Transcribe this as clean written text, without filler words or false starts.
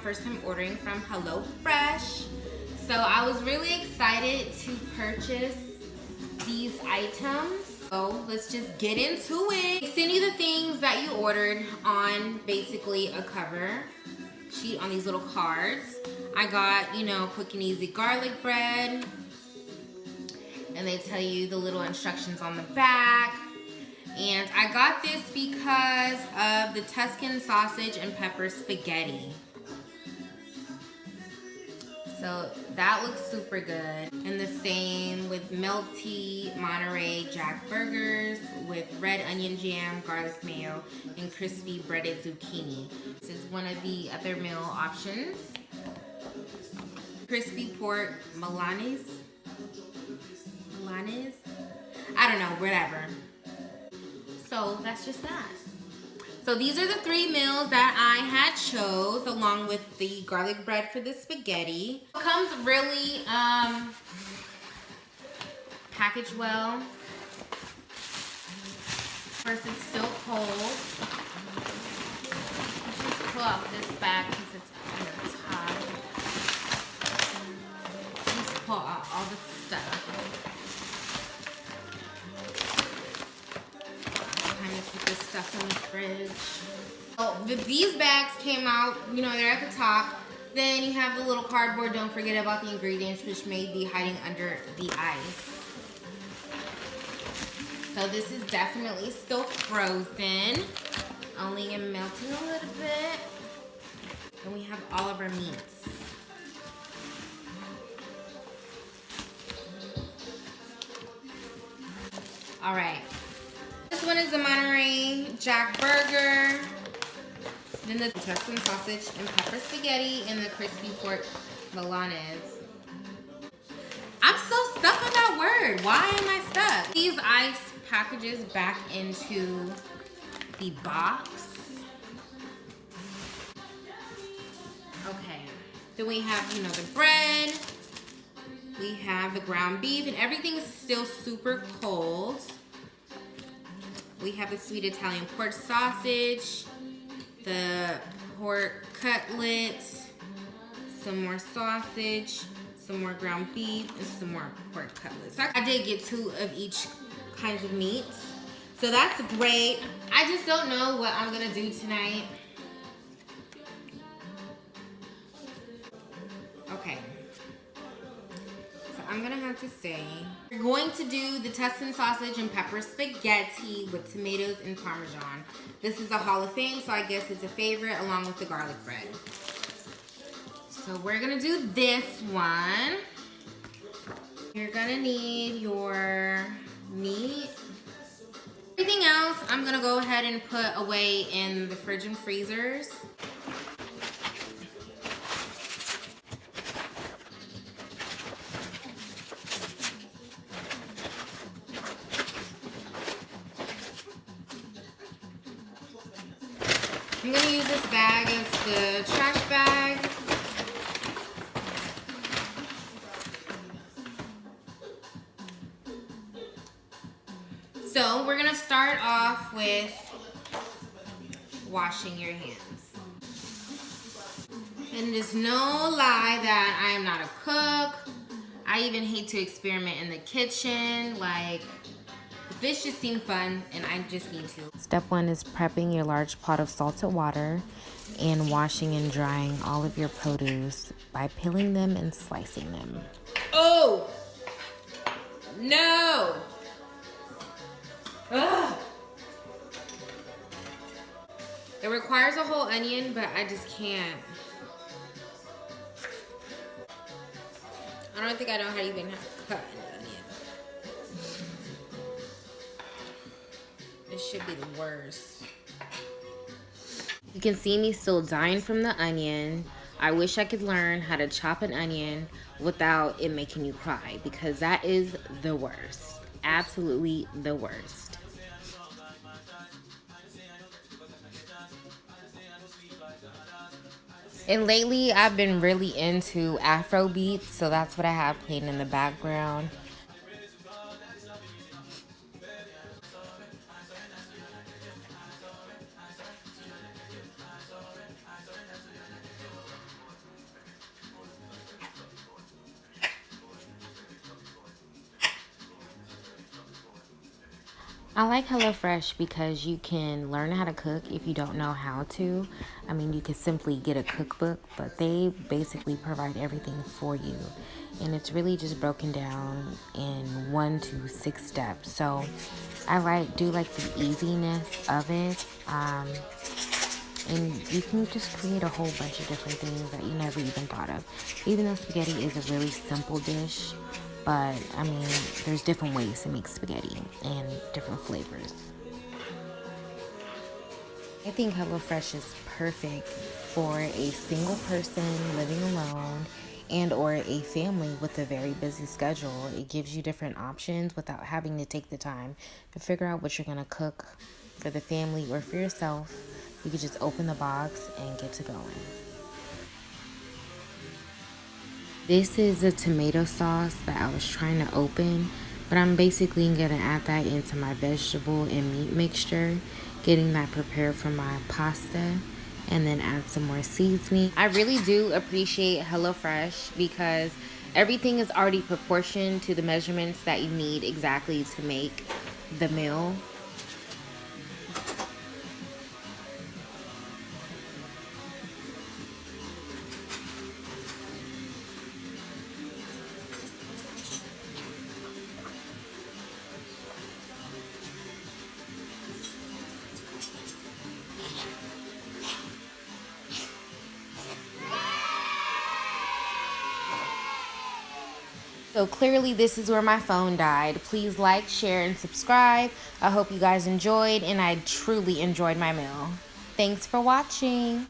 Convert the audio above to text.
first time ordering from HelloFresh. So I was really excited to purchase these items. So let's just get into it. They send you the things that you ordered on basically a cover sheet on these little cards. I got, you know, quick and easy garlic bread. And they tell you the little instructions on the back. And I got this because of the Tuscan sausage and pepper spaghetti. So that looks super good. And the same with melty Monterey Jack burgers with red onion jam, garlic mayo, and crispy breaded zucchini. This is one of the other meal options. Crispy pork Milanese. I don't know, whatever. So that's just that. So these are the 3 meals that I had chose, along with the garlic bread for the spaghetti. It comes really packaged well. First, it's still cold. Just pull out this bag because it's hot. Just pull out all the stuff. Keep this stuff in the fridge. Oh, these bags came out, you know, they're at the top. Then you have the little cardboard. Don't forget about the ingredients, which may be hiding under the ice. So this is definitely still frozen, only melting a little bit. And we have all of our meats. All right. This one is the Monterey Jack burger, then the Tuscan sausage and pepper spaghetti, and the crispy pork Milanese. I'm so stuck on that word. Why am I stuck? These ice packages back into the box. Okay. Then we have, you know, the bread. We have the ground beef, and everything is still super cold. We have the sweet Italian pork sausage, the pork cutlet, some more sausage, some more ground beef, and some more pork cutlets. So I did get 2 of each kinds of meats. So that's great. I just don't know what I'm gonna do tonight. Okay. I'm gonna have to say, we're going to do the Tuscan sausage and pepper spaghetti with tomatoes and Parmesan. This is a Hall of Fame, so I guess it's a favorite along with the garlic bread. So we're gonna do this one. You're gonna need your meat. Everything else, I'm gonna go ahead and put away in the fridge and freezers. I'm gonna use this bag as the trash bag. So we're gonna start off with washing your hands. And it's no lie that I am not a cook. I even hate to experiment in the kitchen. Like, this just seemed fun and I just need to. Step 1 is prepping your large pot of salted water and washing and drying all of your produce by peeling them and slicing them. Oh! No! Ugh! It requires a whole onion, but I just can't. I don't think I know how to even cut an onion. This should be the worst. You can see me still dying from the onion. I wish I could learn how to chop an onion without it making you cry, because that is the worst. Absolutely the worst. And lately I've been really into Afro beats, so that's what I have playing in the background. I like HelloFresh because you can learn how to cook if you don't know how to. I mean, you could simply get a cookbook, but they basically provide everything for you. And it's really just broken down in 1 to 6 steps. So I do like the easiness of it. And you can just create a whole bunch of different things that you never even thought of. Even though spaghetti is a really simple dish, but I mean, there's different ways to make spaghetti and different flavors. I think HelloFresh is perfect for a single person living alone and or a family with a very busy schedule. It gives you different options without having to take the time to figure out what you're going to cook for the family or for yourself. You can just open the box and get to going. This is a tomato sauce that I was trying to open, but I'm basically going to add that into my vegetable and meat mixture, getting that prepared for my pasta, and then add some more seasoning. I really do appreciate HelloFresh because everything is already proportioned to the measurements that you need exactly to make the meal. So clearly this is where my phone died. Please like, share, and subscribe. I hope you guys enjoyed, and I truly enjoyed my meal. Thanks for watching.